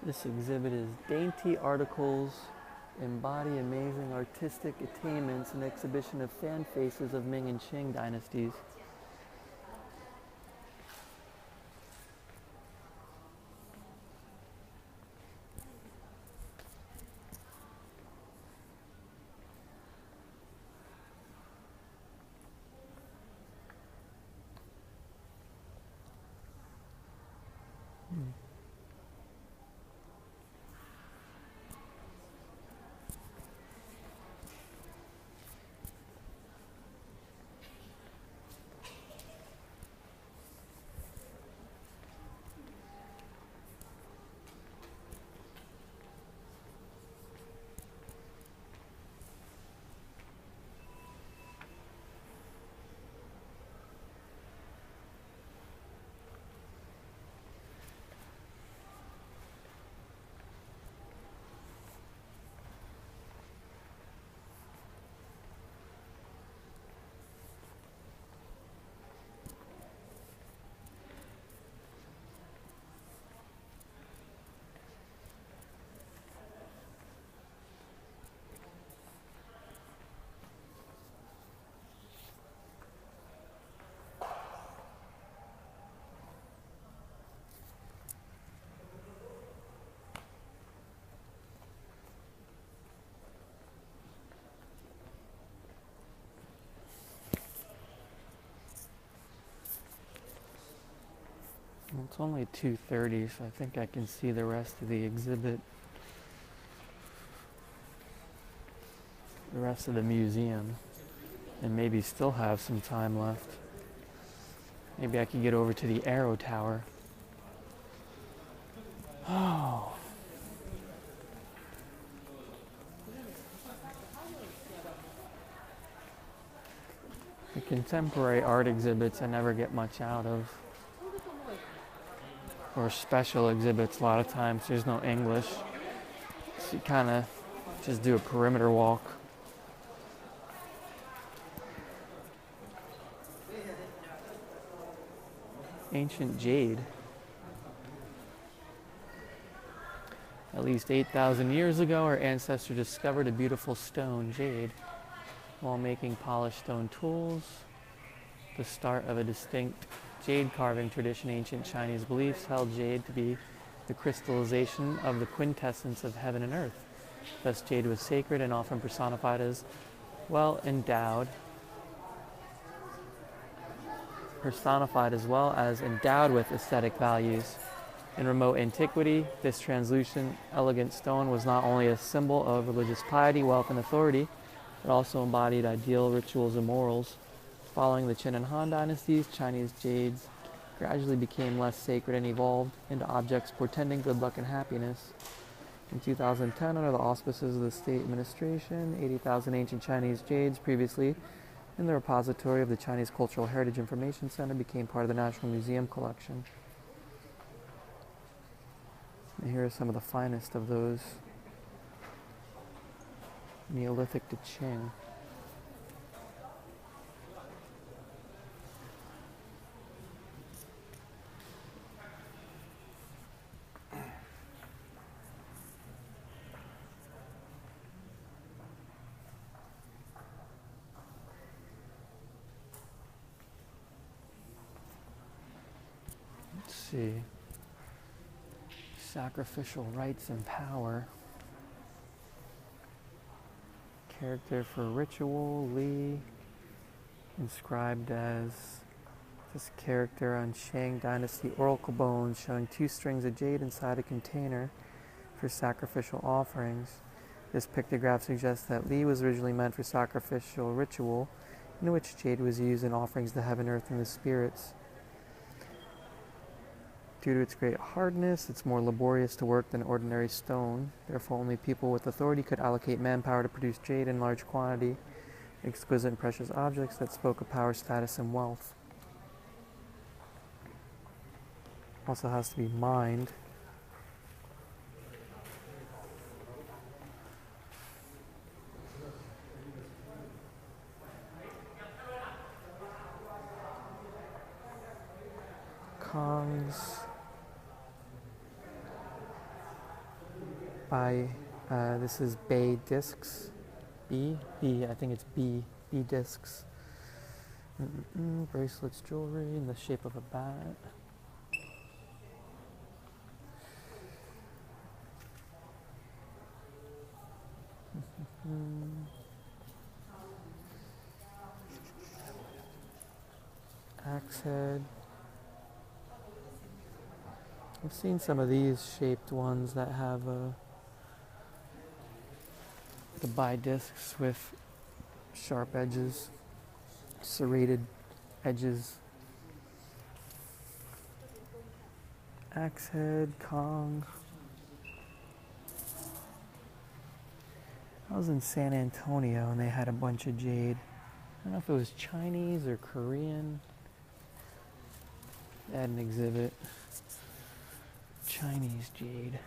This exhibit is Dainty Articles Embody Amazing Artistic Attainments, an exhibition of fan faces of Ming and Qing dynasties. Well, it's only 2:30, so I think I can see the rest of the exhibit, the rest of the museum, and maybe still have some time left. Maybe I could get over to the Arrow Tower. Oh. The contemporary art exhibits I never get much out of. Or special exhibits, a lot of times there's no English. So you kind of just do a perimeter walk. Ancient jade. At least 8,000 years ago, our ancestor discovered a beautiful stone, jade, while making polished stone tools. The start of a distinct jade carving tradition. Ancient Chinese beliefs held jade to be the crystallization of the quintessence of heaven and earth. Thus, jade was sacred and often personified as well endowed with aesthetic values. In remote antiquity, this translucent, elegant stone was not only a symbol of religious piety, wealth, and authority, but also embodied ideal rituals and morals. Following the Qin and Han dynasties, Chinese jades gradually became less sacred and evolved into objects portending good luck and happiness. In 2010, under the auspices of the state administration, 80,000 ancient Chinese jades previously in the repository of the Chinese Cultural Heritage Information Center became part of the National Museum collection. And here are some of the finest of those, Neolithic to Qing. Let's see. Sacrificial rites and power. Character for ritual, Li, inscribed as this character on Shang Dynasty oracle bones, showing 2 strings of jade inside a container for sacrificial offerings. This pictograph suggests that Li was originally meant for sacrificial ritual, in which jade was used in offerings to heaven, earth, and the spirits. Due to its great hardness, it's more laborious to work than ordinary stone. Therefore, only people with authority could allocate manpower to produce jade in large quantity, exquisite and precious objects that spoke of power, status, and wealth. Also has to be mined. Kongs. by, this is Bay Discs. I think it's B Discs. Bracelets, jewelry in the shape of a bat. Axe head. I've seen some of these shaped ones that have the bi-discs with sharp edges, serrated edges. Axe head, Kong. I was in San Antonio and they had a bunch of jade. I don't know if it was Chinese or Korean. They had an exhibit. Chinese jade.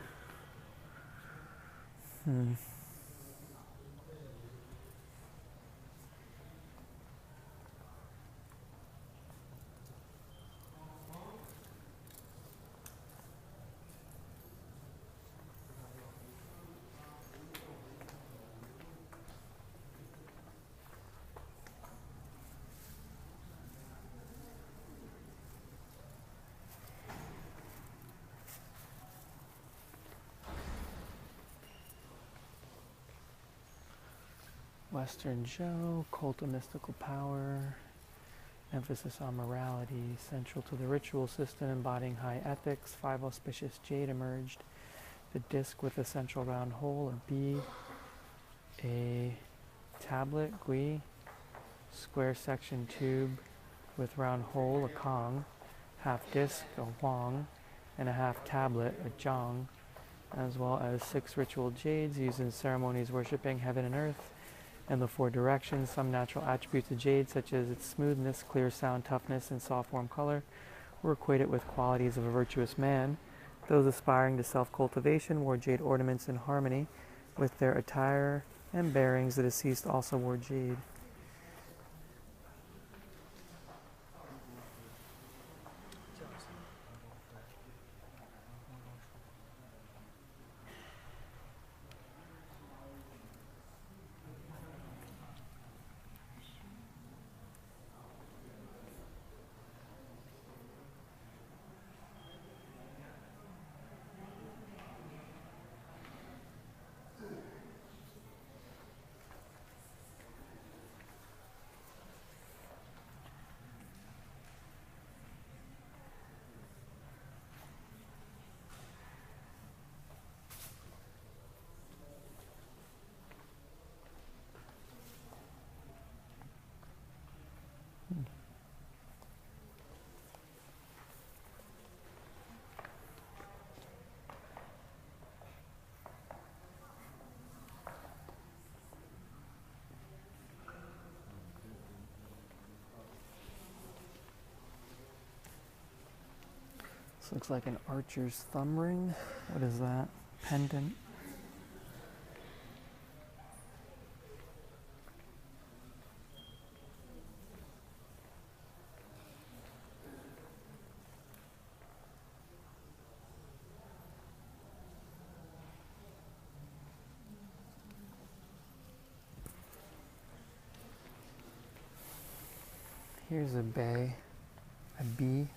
Western Joe, cult of mystical power, emphasis on morality, central to the ritual system embodying high ethics. 5 auspicious jade emerged. The disc with a central round hole, a B, a tablet, Gui, square section tube with round hole, a Kong, half disc, a Huang, and a half tablet, a Zhang, as well as 6 ritual jades used in ceremonies worshipping heaven and earth and the 4 directions. Some natural attributes of jade, such as its smoothness, clear sound, toughness, and soft warm color, were equated with qualities of a virtuous man. Those aspiring to self-cultivation wore jade ornaments in harmony with their attire and bearings. The deceased also wore jade. This looks like an archer's thumb ring. What is that? Pendant. Here's a bay, a B,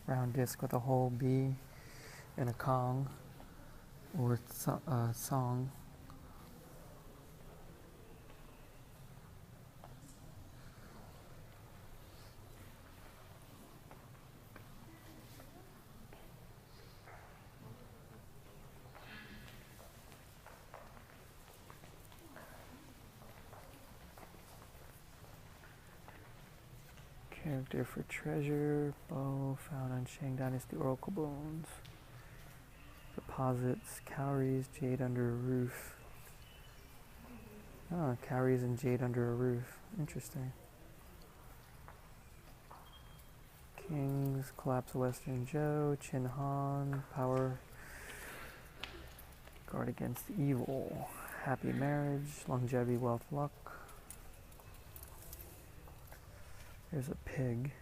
round disc with a hole B, and a Kong, or song. Character for treasure, bow found on Shang Dynasty Oracle bones. Deposits, cowries, jade under a roof. Oh, cowries and jade under a roof. Interesting. Kings, collapse Western Joe, Chin Han, power, guard against evil. Happy marriage, longevity, wealth, luck. There's a pig.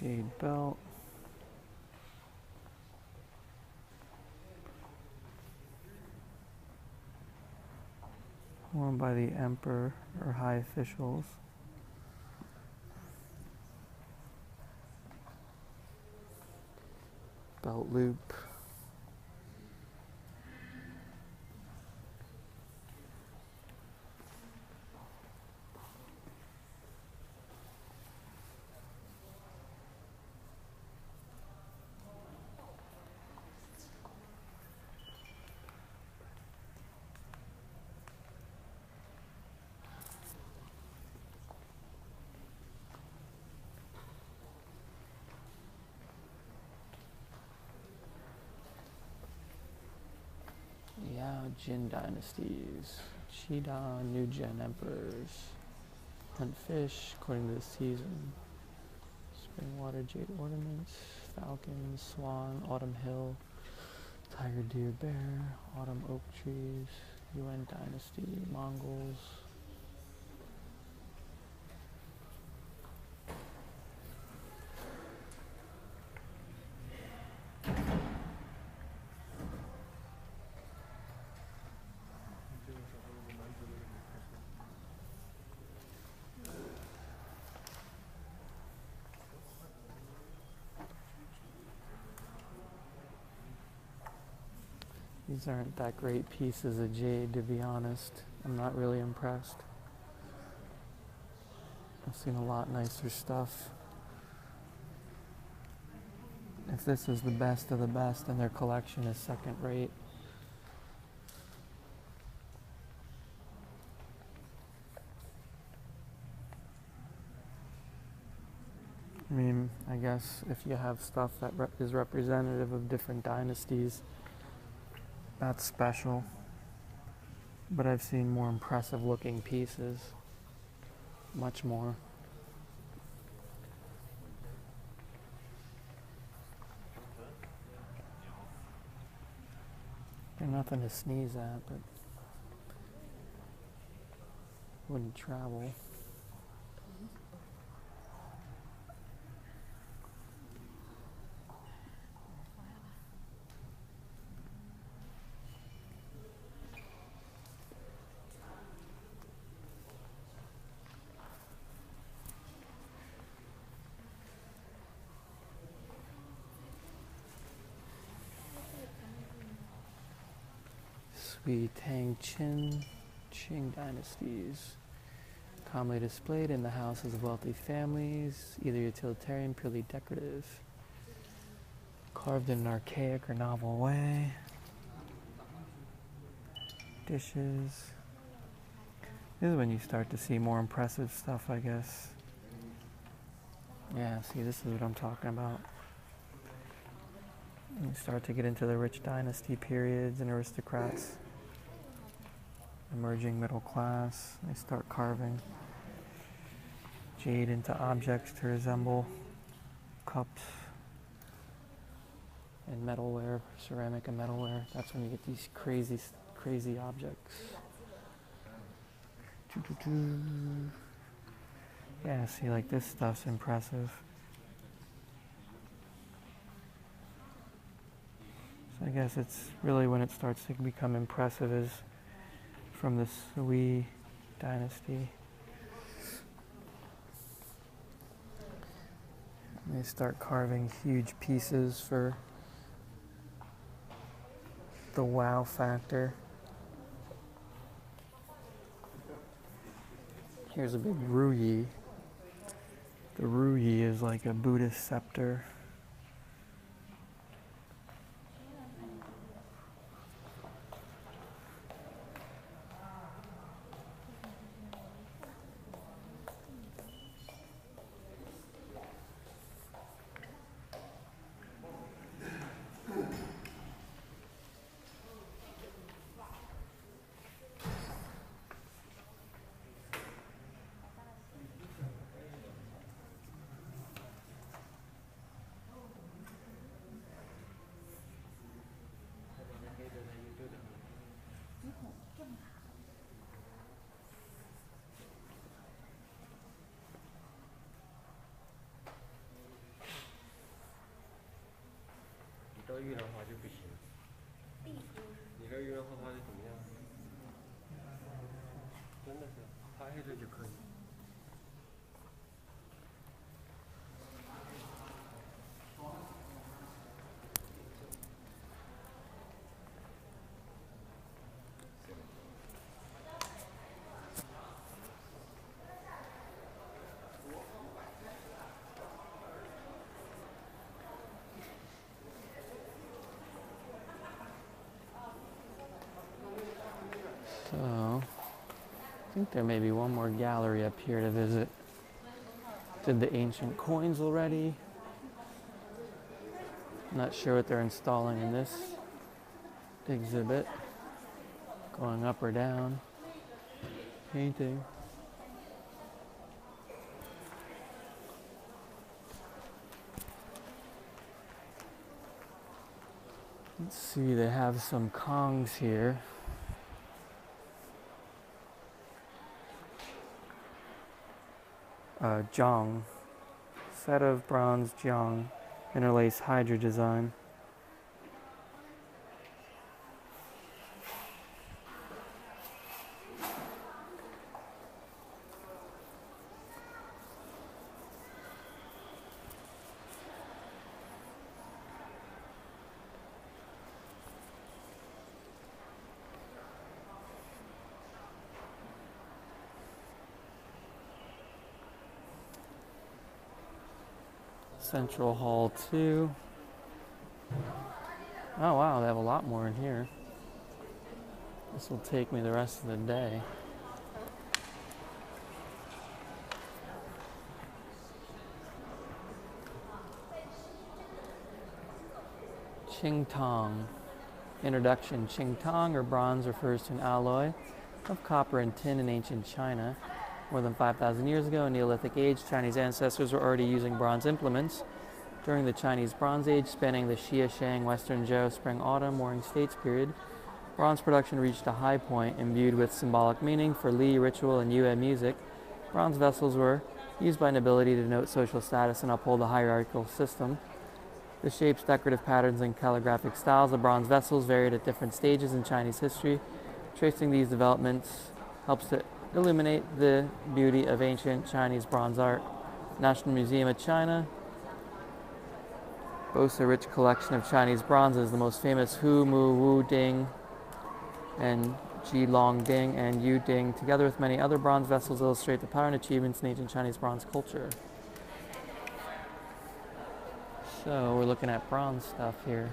Jade belt. Worn by the emperor or high officials. Belt loop. Jin dynasties, Shida, New Gen emperors, hunt fish according to the season, spring water jade ornaments, falcon, swan, autumn hill, tiger, deer, bear, autumn oak trees, Yuan dynasty, Mongols. These aren't that great pieces of jade, to be honest. I'm not really impressed. I've seen a lot nicer stuff. If this is the best of the best, then their collection is second rate. I mean, I guess if you have stuff that is representative of different dynasties, that's special. But I've seen more impressive looking pieces. Much more. They're nothing to sneeze at, but wouldn't travel. Sui Tang Qin, Qing dynasties. Commonly displayed in the houses of wealthy families, either utilitarian, purely decorative. Carved in an archaic or novel way. Dishes. This is when you start to see more impressive stuff, I guess. Yeah, see, this is what I'm talking about. You start to get into the rich dynasty periods and aristocrats. Emerging middle class. They start carving jade into objects to resemble cups and metalware, ceramic and metalware. That's when you get these crazy objects. Yeah, see, like this stuff's impressive. So I guess it's really when it starts to become impressive is from the Sui dynasty. They start carving huge pieces for the wow factor. Here's a big ruyi. The ruyi is like a Buddhist scepter. 玉兰花就不行。你这玉兰花它是怎么样？真的是发黑的就可以。So, I think there may be one more gallery up here to visit. Did the ancient coins already? Not sure what they're installing in this exhibit. Going up or down. Painting. Let's see, they have some Kongs here. Zhang. Set of bronze Zhang. Interlace Hydra design. Central Hall 2. Oh wow, they have a lot more in here. This will take me the rest of the day. Qingtong. Introduction. Qingtong, or bronze, refers to an alloy of copper and tin in ancient China. More than 5,000 years ago, in Neolithic age, Chinese ancestors were already using bronze implements. During the Chinese Bronze Age, spanning the Xia, Shang, Western Zhou, Spring-Autumn, Warring States period, bronze production reached a high point, imbued with symbolic meaning for Li ritual and Yue music. Bronze vessels were used by nobility to denote social status and uphold a hierarchical system. The shapes, decorative patterns, and calligraphic styles of bronze vessels varied at different stages in Chinese history. Tracing these developments helps to illuminate the beauty of ancient Chinese bronze art. National Museum of China boasts a rich collection of Chinese bronzes. The most famous Hu Mu Wu Ding and Ji Long Ding and Yu Ding, together with many other bronze vessels, illustrate the power and achievements in ancient Chinese bronze culture. So we're looking at bronze stuff here.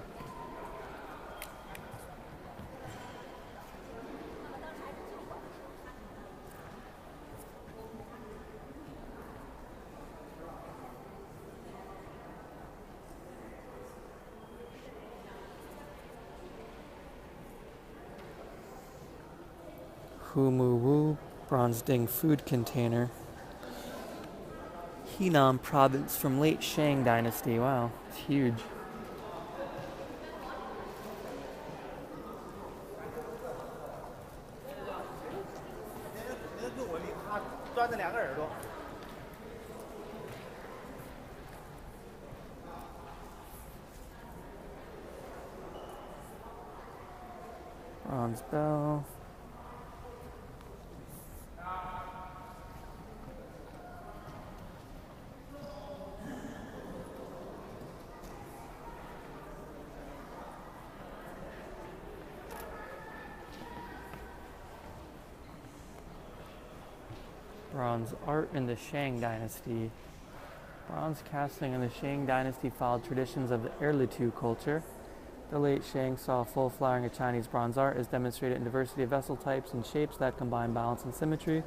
Hu Mu Wu bronze ding food container. Henan province from late Shang dynasty. Wow, it's huge. Bronze bell. Bronze art in the Shang dynasty. Bronze casting in the Shang dynasty followed traditions of the Erlitou culture. The late Shang saw a full flowering of Chinese bronze art as demonstrated in diversity of vessel types and shapes that combine balance and symmetry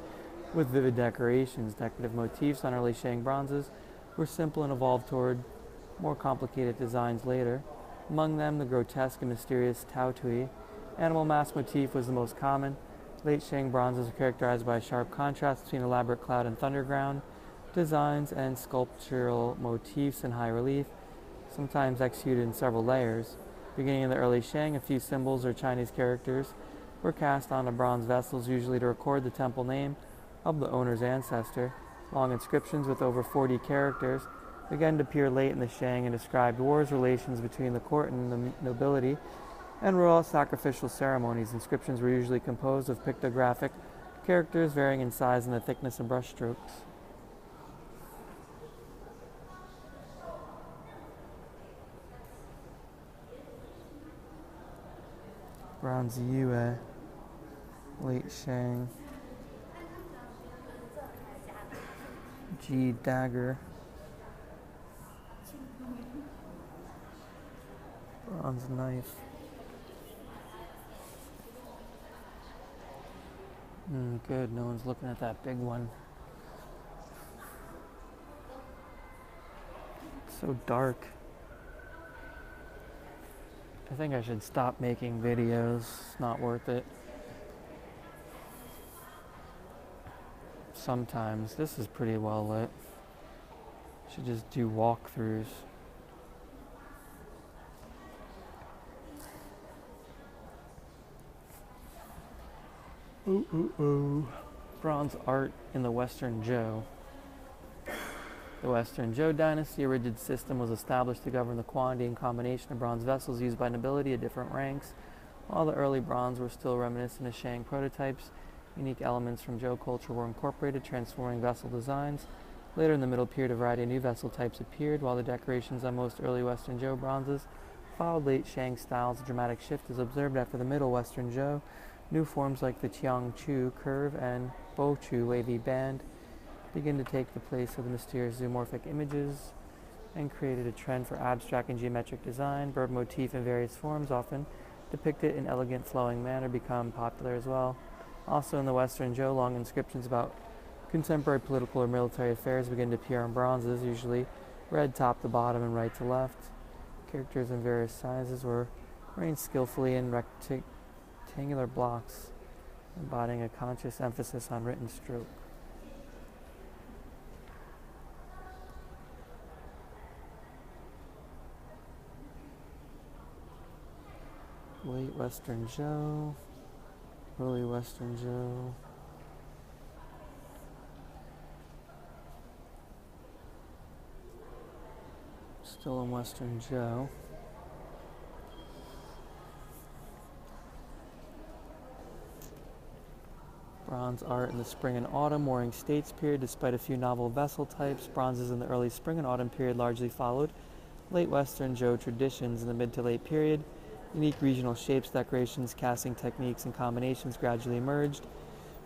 with vivid decorations. Decorative motifs on early Shang bronzes were simple and evolved toward more complicated designs later. Among them, the grotesque and mysterious Tao Tui animal mask motif was the most common. Late Shang bronzes are characterized by a sharp contrast between elaborate cloud and thunderground designs and sculptural motifs in high relief, sometimes executed in several layers. Beginning in the early Shang, a few symbols or Chinese characters were cast onto bronze vessels, usually to record the temple name of the owner's ancestor. Long inscriptions with over 40 characters began to appear late in the Shang and described wars, relations between the court and the nobility, and royal sacrificial ceremonies. Inscriptions were usually composed of pictographic characters varying in size and the thickness of brushstrokes. Bronze Yue, late Shang. G dagger. Bronze knife. Good, no one's looking at that big one. It's so dark. I think I should stop making videos. It's not worth it. Sometimes. This is pretty well lit. Should just do walkthroughs. Bronze art in the Western Zhou. The Western Zhou dynasty, a rigid system was established to govern the quantity and combination of bronze vessels used by nobility at different ranks. While the early bronze were still reminiscent of Shang prototypes, unique elements from Zhou culture were incorporated, transforming vessel designs. Later in the Middle Period, a variety of new vessel types appeared, while the decorations on most early Western Zhou bronzes followed late Shang styles. A dramatic shift is observed after the Middle Western Zhou. New forms like the Qiangchu curve and Bochu wavy band begin to take the place of the mysterious zoomorphic images and created a trend for abstract and geometric design. Bird motif in various forms, often depicted in elegant flowing manner, become popular as well. Also in the Western Zhou, long inscriptions about contemporary political or military affairs begin to appear on bronzes, usually read top to bottom and right to left. Characters in various sizes were arranged skillfully in rectangular blocks, embodying a conscious emphasis on written stroke. Late Western Zhou, early Western Zhou. Still in Western Zhou. Bronze art in the Spring and Autumn Warring States period. Despite a few novel vessel types, bronzes in the early Spring and Autumn period largely followed late Western Zhou traditions. In the mid to late period, unique regional shapes, decorations, casting techniques, and combinations gradually emerged.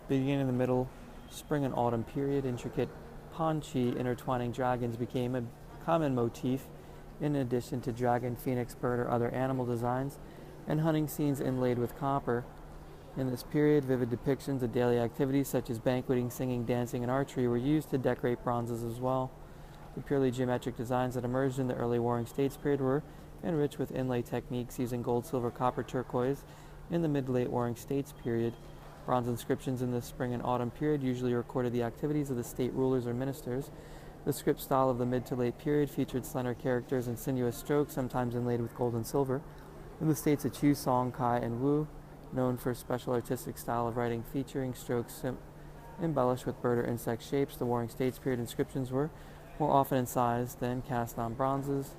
Beginning in the Middle Spring and Autumn period, intricate panchi intertwining dragons became a common motif, in addition to dragon, phoenix, bird, or other animal designs, and hunting scenes inlaid with copper. In this period, vivid depictions of daily activities such as banqueting, singing, dancing, and archery were used to decorate bronzes as well. The purely geometric designs that emerged in the early Warring States period were enriched with inlay techniques using gold, silver, copper, turquoise. In the mid-late Warring States period, bronze inscriptions in the Spring and Autumn period usually recorded the activities of the state rulers or ministers. The script style of the mid to late period featured slender characters and sinuous strokes, sometimes inlaid with gold and silver. In the states of Chu, Song, Kai, and Wu, known for a special artistic style of writing featuring strokes embellished with bird or insect shapes, the Warring States period inscriptions were more often incised than cast on bronzes.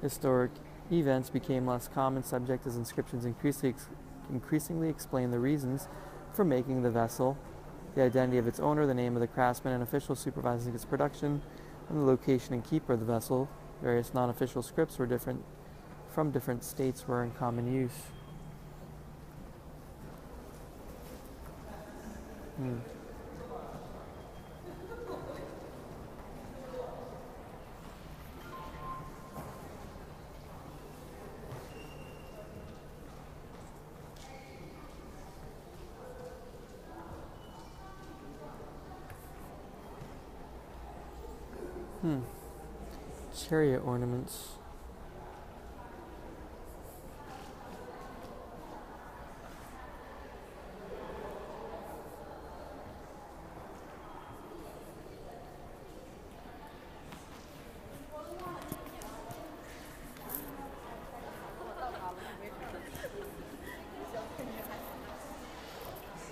Historic events became less common subject as inscriptions increasingly explain the reasons for making the vessel, the identity of its owner, the name of the craftsman and official supervising its production, and the location and keeper of the vessel. Various non-official scripts were from different states were in common use. Chariot ornaments.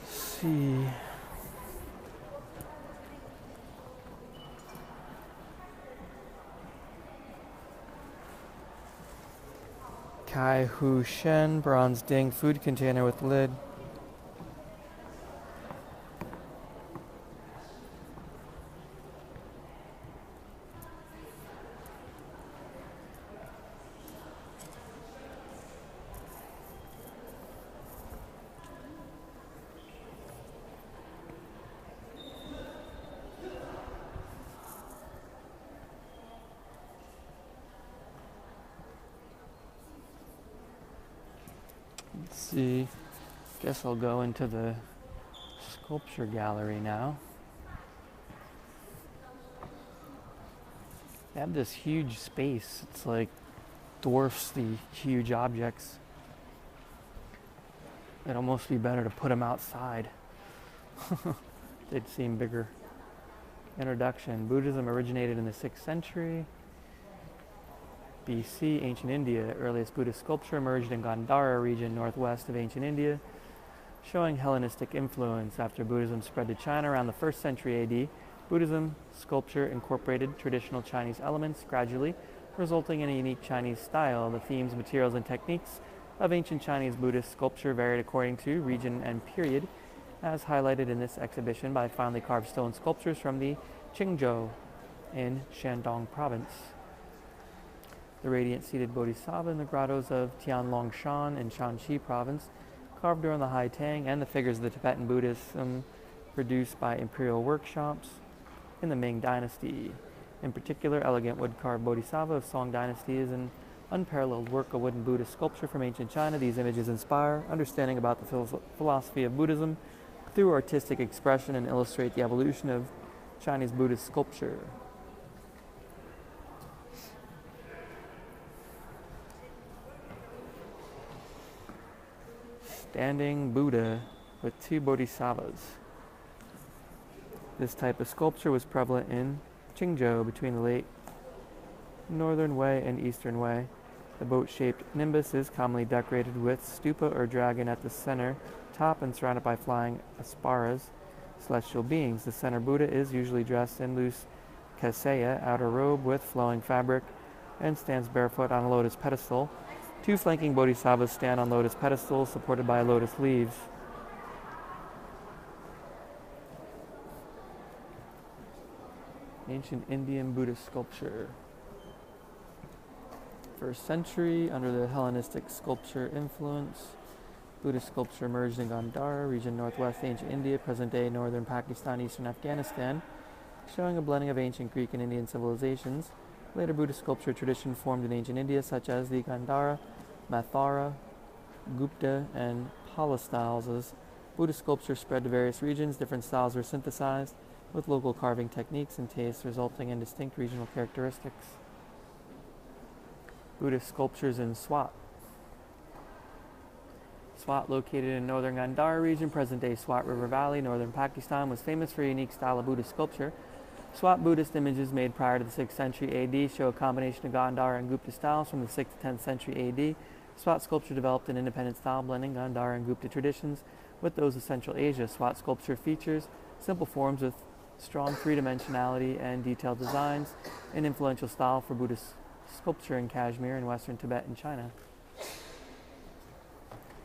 Let's see. Kai Hu Shen, bronze ding food container with lid. Let's see. Guess I'll go into the sculpture gallery now. They have this huge space. It's like dwarfs the huge objects. It'd almost be better to put them outside. They'd seem bigger. Introduction. Buddhism originated in the 6th century BC, ancient India. Earliest Buddhist sculpture emerged in Gandhara region northwest of ancient India, showing Hellenistic influence. After Buddhism spread to China around the 1st century AD, Buddhism sculpture incorporated traditional Chinese elements gradually, resulting in a unique Chinese style. The themes, materials, and techniques of ancient Chinese Buddhist sculpture varied according to region and period, as highlighted in this exhibition by finely carved stone sculptures from the Qingzhou in Shandong province. The radiant seated Bodhisattva in the grottos of Tianlongshan in Shanxi province, carved during the High Tang, and the figures of the Tibetan Buddhism produced by imperial workshops in the Ming Dynasty. In particular, elegant wood-carved Bodhisattva of Song Dynasty is an unparalleled work of wooden Buddhist sculpture from ancient China. These images inspire understanding about the philosophy of Buddhism through artistic expression and illustrate the evolution of Chinese Buddhist sculpture. Standing Buddha with 2 bodhisattvas. This type of sculpture was prevalent in Qingzhou between the late Northern Wei and Eastern Wei. The boat-shaped nimbus is commonly decorated with stupa or dragon at the center top and surrounded by flying asparas, celestial beings. The center Buddha is usually dressed in loose kaseya, outer robe with flowing fabric, and stands barefoot on a lotus pedestal. 2 flanking bodhisattvas stand on lotus pedestals supported by lotus leaves. Ancient Indian Buddhist sculpture. 1st century, under the Hellenistic sculpture influence, Buddhist sculpture emerged in Gandhara region, northwest ancient India, present-day northern Pakistan, eastern Afghanistan, showing a blending of ancient Greek and Indian civilizations. Later Buddhist sculpture tradition formed in ancient India, such as the Gandhara, Mathura, Gupta, and Pala styles. As Buddhist sculpture spread to various regions, different styles were synthesized with local carving techniques and tastes, resulting in distinct regional characteristics. Buddhist sculptures in Swat. Swat, located in northern Gandhara region, present-day Swat River Valley, northern Pakistan, was famous for a unique style of Buddhist sculpture. Swat Buddhist images made prior to the 6th century AD show a combination of Gandhara and Gupta styles from the 6th to 10th century AD. Swat sculpture developed an independent style blending Gandhara and Gupta traditions with those of Central Asia. Swat sculpture features simple forms with strong three-dimensionality and detailed designs, an influential style for Buddhist sculpture in Kashmir and western Tibet and China.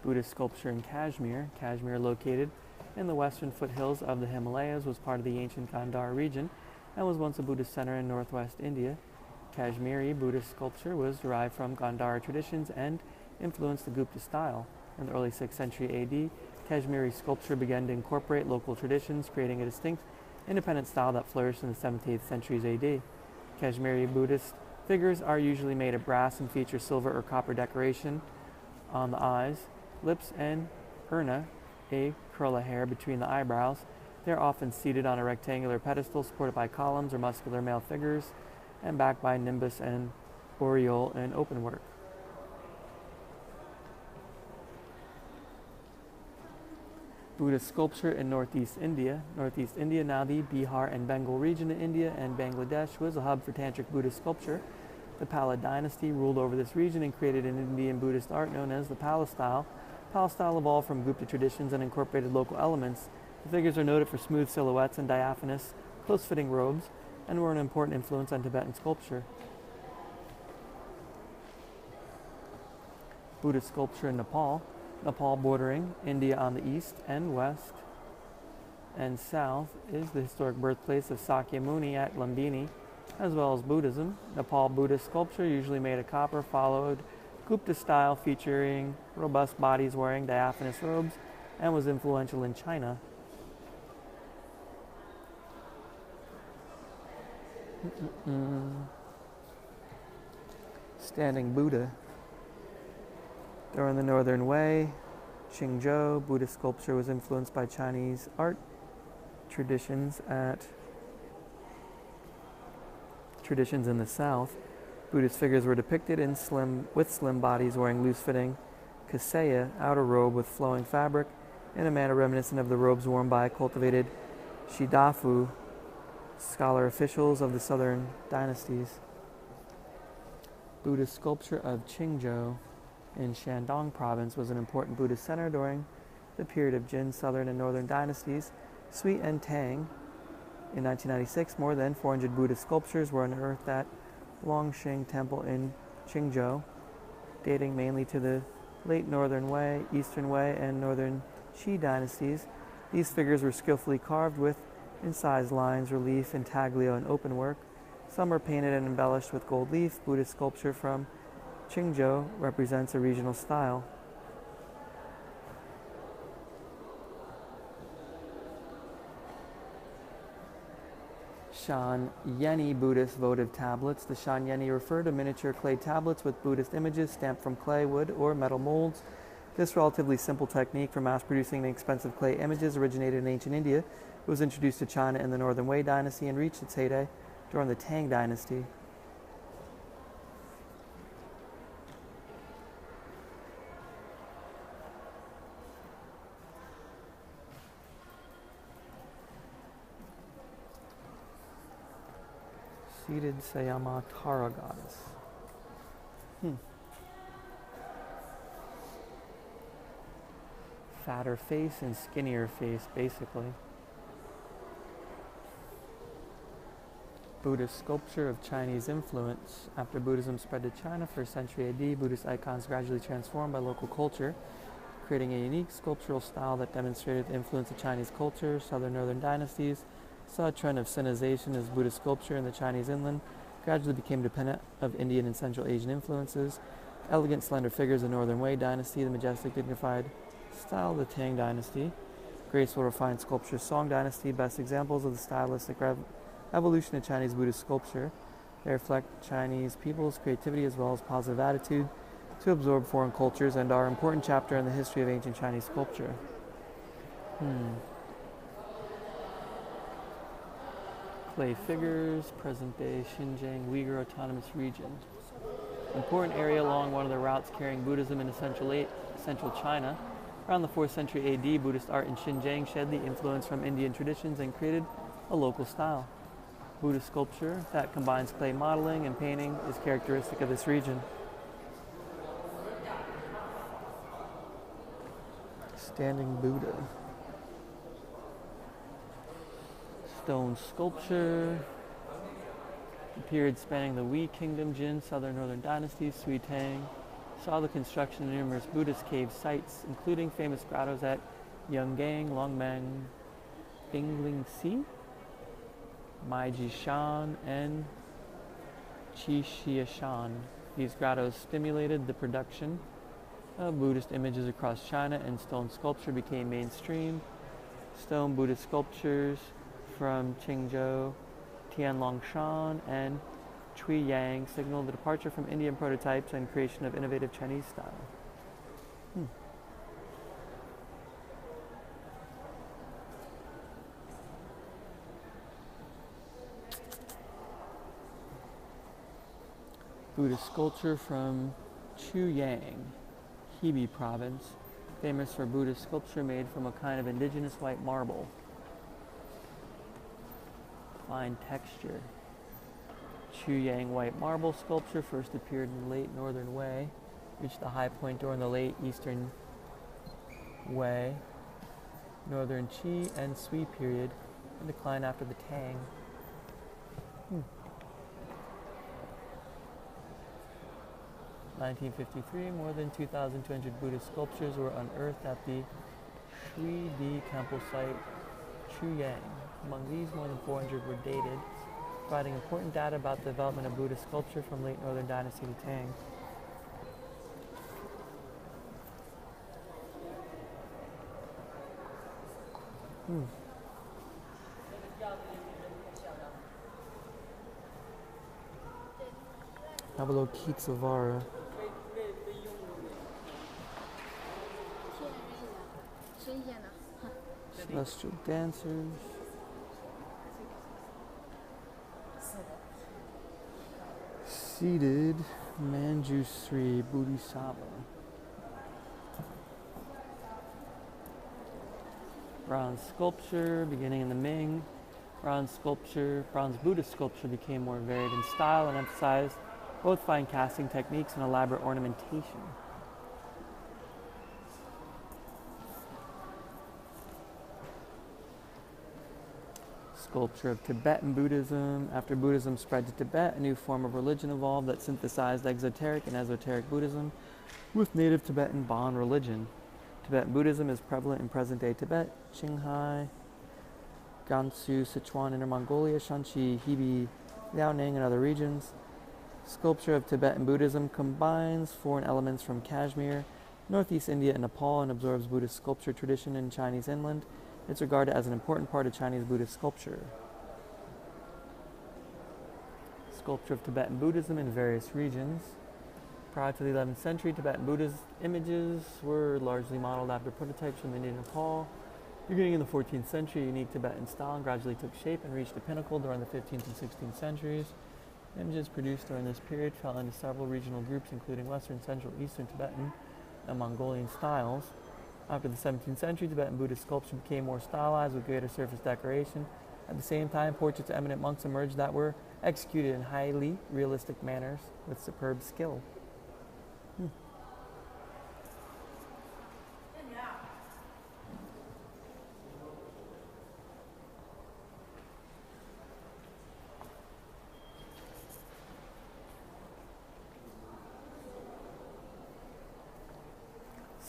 Buddhist sculpture in Kashmir. Kashmir, located in the western foothills of the Himalayas, was part of the ancient Gandhara region and was once a Buddhist center in northwest India. Kashmiri Buddhist sculpture was derived from Gandhara traditions and influenced the Gupta style. In the early 6th century AD, Kashmiri sculpture began to incorporate local traditions, creating a distinct, independent style that flourished in the 7th to 8th centuries AD. Kashmiri Buddhist figures are usually made of brass and feature silver or copper decoration on the eyes, lips, and urna, a curl of hair between the eyebrows. They are often seated on a rectangular pedestal supported by columns or muscular male figures and backed by nimbus and aureole in open work. Buddhist sculpture in Northeast India. Northeast India, now the Bihar and Bengal region in India and Bangladesh, was a hub for tantric Buddhist sculpture. The Pala dynasty ruled over this region and created an Indian Buddhist art known as the Pala style. Pala style evolved from Gupta traditions and incorporated local elements. The figures are noted for smooth silhouettes and diaphanous, close-fitting robes, and were an important influence on Tibetan sculpture. Buddhist sculpture in Nepal. Nepal, bordering India on the east and west and south, is the historic birthplace of Sakya Muni at Lumbini, as well as Buddhism. Nepal Buddhist sculpture, usually made of copper, followed Gupta style, featuring robust bodies wearing diaphanous robes, and was influential in China. Standing Buddha. During the Northern Way, Qingzhou, Buddhist sculpture was influenced by Chinese art traditions in the south. Buddhist figures were depicted with slim bodies wearing loose-fitting kaseya, outer robe with flowing fabric, in a manner reminiscent of the robes worn by cultivated Shidafu scholar officials of the southern dynasties. Buddhist sculpture of Qingzhou in Shandong province was an important Buddhist center during the period of Jin southern and northern dynasties. Sui and Tang. In 1996, more than 400 Buddhist sculptures were unearthed at Longxing Temple in Qingzhou, dating mainly to the late Northern Wei, Eastern Wei, and Northern Qi dynasties. These figures were skillfully carved with incised lines, relief, intaglio, and open work. Some are painted and embellished with gold leaf. Buddhist sculpture from Qingzhou represents a regional style. Shan Yeni Buddhist votive tablets. The Shan Yeni refer to miniature clay tablets with Buddhist images stamped from clay, wood, or metal molds. This relatively simple technique for mass-producing inexpensive clay images originated in ancient India. It was introduced to China in the Northern Wei dynasty and reached its heyday during the Tang dynasty. Seated Sayama Tara goddess. Fatter face and skinnier face, basically. Buddhist sculpture of Chinese influence. After Buddhism spread to China, 1st century AD, Buddhist icons gradually transformed by local culture, creating a unique sculptural style that demonstrated the influence of Chinese culture. Southern Northern dynasties saw a trend of Sinization as Buddhist sculpture in the Chinese inland gradually became dependent of Indian and Central Asian influences. Elegant, slender figures of Northern Wei dynasty, the majestic, dignified style of the Tang dynasty, graceful, refined sculpture Song dynasty, best examples of the stylistic evolution of Chinese Buddhist sculpture. They reflect Chinese people's creativity as well as positive attitude to absorb foreign cultures and are an important chapter in the history of ancient Chinese sculpture. Clay figures, present-day Xinjiang Uyghur Autonomous Region. Important area along one of the routes carrying Buddhism into central China. Around the 4th century AD, Buddhist art in Xinjiang shed the influence from Indian traditions and created a local style. Buddhist sculpture that combines clay modeling and painting is characteristic of this region. Standing Buddha. Stone sculpture. The period spanning the Wei Kingdom, Jin, Southern Northern dynasties, Sui Tang, saw the construction of numerous Buddhist cave sites, including famous grottos at Yungang, Longmeng, Binglingxi, Maijishan, and Qixiashan. These grottos stimulated the production of Buddhist images across China, and stone sculpture became mainstream. Stone Buddhist sculptures from Qingzhou, Tianlongshan, and Chuiyang signaled the departure from Indian prototypes and creation of innovative Chinese style. Buddhist sculpture from Chuyang, Hebei province, famous for Buddhist sculpture made from a kind of indigenous white marble. Fine texture. Chuyang white marble sculpture first appeared in the late Northern Wei, reached the high point during the late Eastern Wei, Northern Qi, and Sui period, and declined after the Tang. 1953, more than 2,200 Buddhist sculptures were unearthed at the Shui Di Temple site, Chuyang. Among these, more than 400 were dated, providing important data about the development of Buddhist sculpture from late Northern Dynasty to Tang. Avalokitesvara. Celestial dancers. Seated Manjusri Bodhisattva. Bronze sculpture beginning in the Ming. Bronze Buddhist sculpture became more varied in style and emphasized both fine casting techniques and elaborate ornamentation. Sculpture of Tibetan Buddhism. After Buddhism spread to Tibet, a new form of religion evolved that synthesized exoteric and esoteric Buddhism with native Tibetan Bon religion. Tibetan Buddhism is prevalent in present-day Tibet, Qinghai, Gansu, Sichuan, Inner Mongolia, Shanxi, Hebei, Liaoning, and other regions. Sculpture of Tibetan Buddhism combines foreign elements from Kashmir, Northeast India, and Nepal and absorbs Buddhist sculpture tradition in Chinese inland. It's regarded as an important part of Chinese Buddhist sculpture. Sculpture of Tibetan Buddhism in various regions. Prior to the 11th century, Tibetan Buddhist images were largely modeled after prototypes from India and Nepal. Beginning in the 14th century, unique Tibetan style gradually took shape and reached a pinnacle during the 15th and 16th centuries. Images produced during this period fell into several regional groups, including Western, Central, Eastern Tibetan, and Mongolian styles. After the 17th century, Tibetan Buddhist sculpture became more stylized with greater surface decoration. At the same time, portraits of eminent monks emerged that were executed in highly realistic manners with superb skill.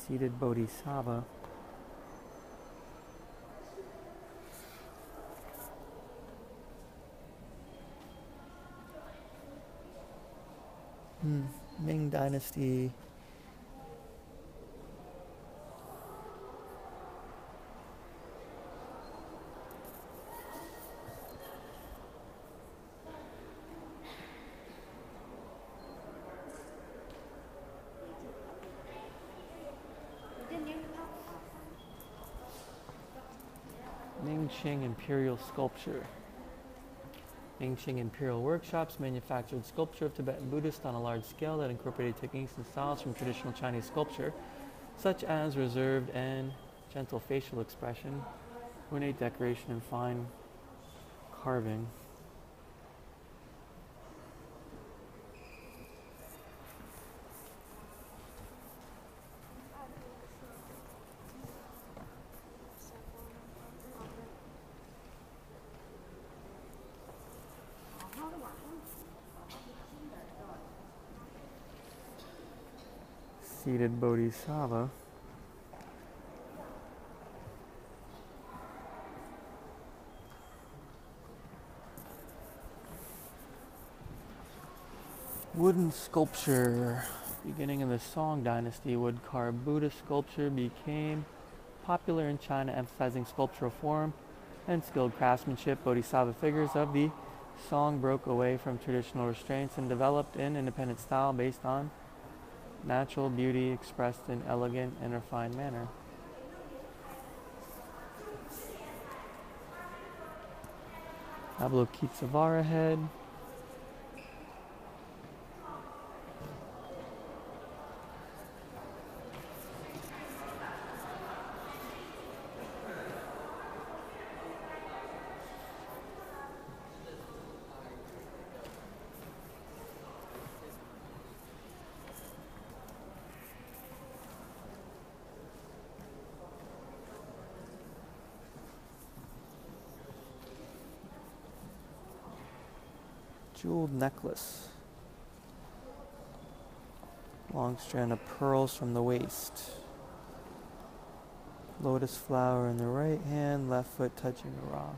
Seated Bodhisattva. Ming Dynasty. Ming-Qing Imperial Sculpture. Ming-Qing Imperial Workshops manufactured sculpture of Tibetan Buddhists on a large scale that incorporated techniques and styles from traditional Chinese sculpture, such as reserved and gentle facial expression, ornate decoration, and fine carving. Seated Bodhisattva. Wooden sculpture. Beginning in the Song Dynasty, wood-carved Buddhist sculpture became popular in China, emphasizing sculptural form and skilled craftsmanship. Bodhisattva figures of the Song broke away from traditional restraints and developed an independent style based on natural beauty expressed in elegant and refined manner. Avalokitesvara head. Jeweled necklace. Long strand of pearls from the waist. Lotus flower in the right hand, left foot touching the rock.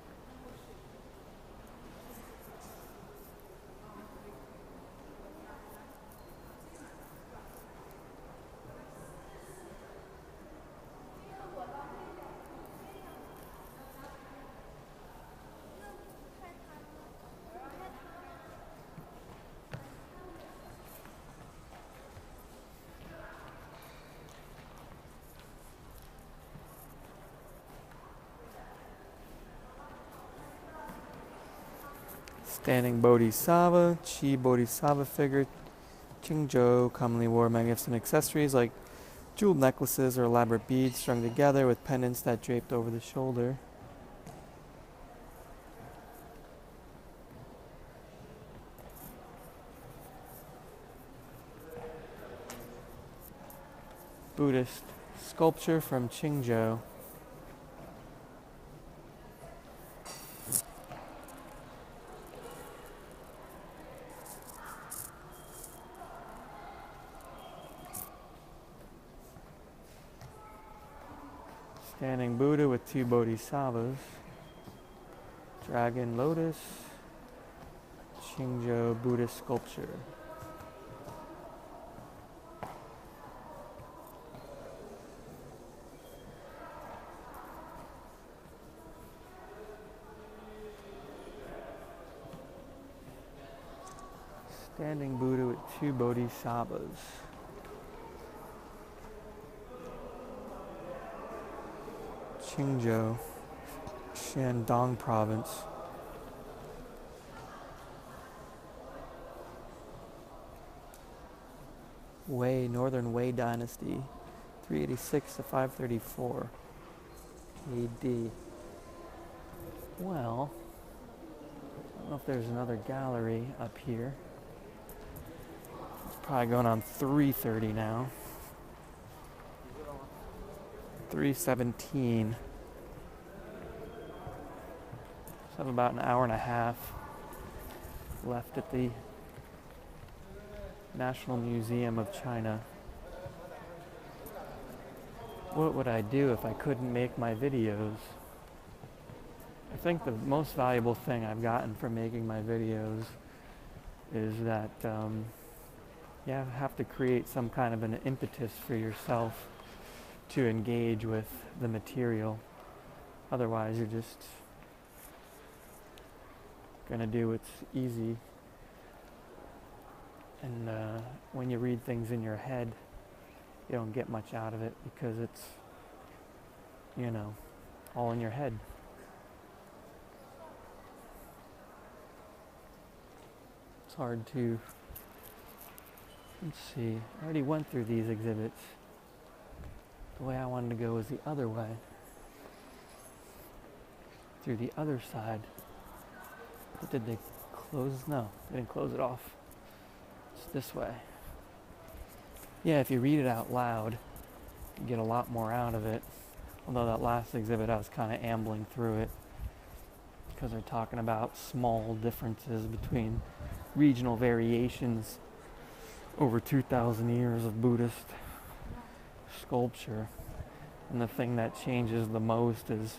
Standing Bodhisattva, Chi Bodhisattva figure. Qingzhou commonly wore magnificent accessories like jeweled necklaces or elaborate beads strung together with pendants that draped over the shoulder. Buddhist sculpture from Qingzhou. Standing Buddha with two bodhisattvas. Dragon lotus. Qingzhou Buddhist sculpture. Standing Buddha with two bodhisattvas. Qingzhou, Shandong province. Wei, Northern Wei dynasty, 386 to 534 AD. Well, I don't know if there's another gallery up here. It's probably going on 3:30 now. 3:17. So I have about an hour and a half left at the National Museum of China. What would I do if I couldn't make my videos? I think the most valuable thing I've gotten from making my videos is that you have to create some kind of an impetus for yourself to engage with the material. Otherwise, you're just gonna do what's easy. And when you read things in your head, you don't get much out of it because it's, all in your head. It's hard to, let's see, I already went through these exhibits. The way I wanted to go was the other way. Through the other side. But did they close? No, they didn't close it off. It's this way. Yeah, if you read it out loud, you get a lot more out of it. Although that last exhibit, I was kind of ambling through it because they're talking about small differences between regional variations over 2,000 years of Buddhist sculpture. And the thing that changes the most is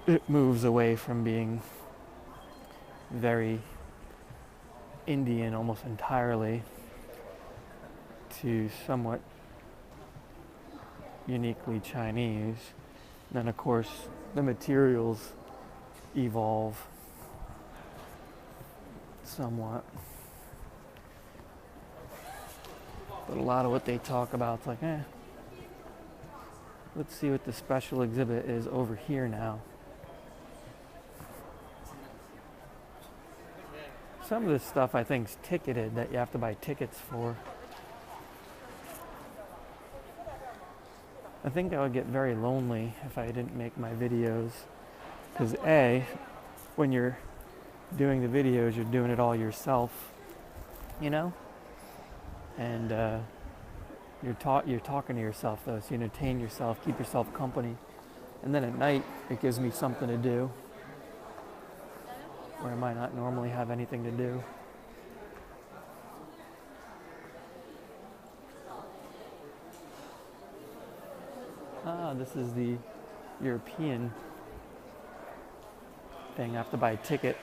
it moves away from being very Indian almost entirely to somewhat uniquely Chinese. Then of course the materials evolve somewhat. But a lot of what they talk about is like, let's see what the special exhibit is over here now. Some of this stuff I think is ticketed, that you have to buy tickets for. I think I would get very lonely if I didn't make my videos. Because when you're doing the videos, you're doing it all yourself, And you're talking to yourself though, so you entertain yourself, keep yourself company. And then at night, it gives me something to do where I might not normally have anything to do. Ah, this is the European thing. I have to buy a ticket.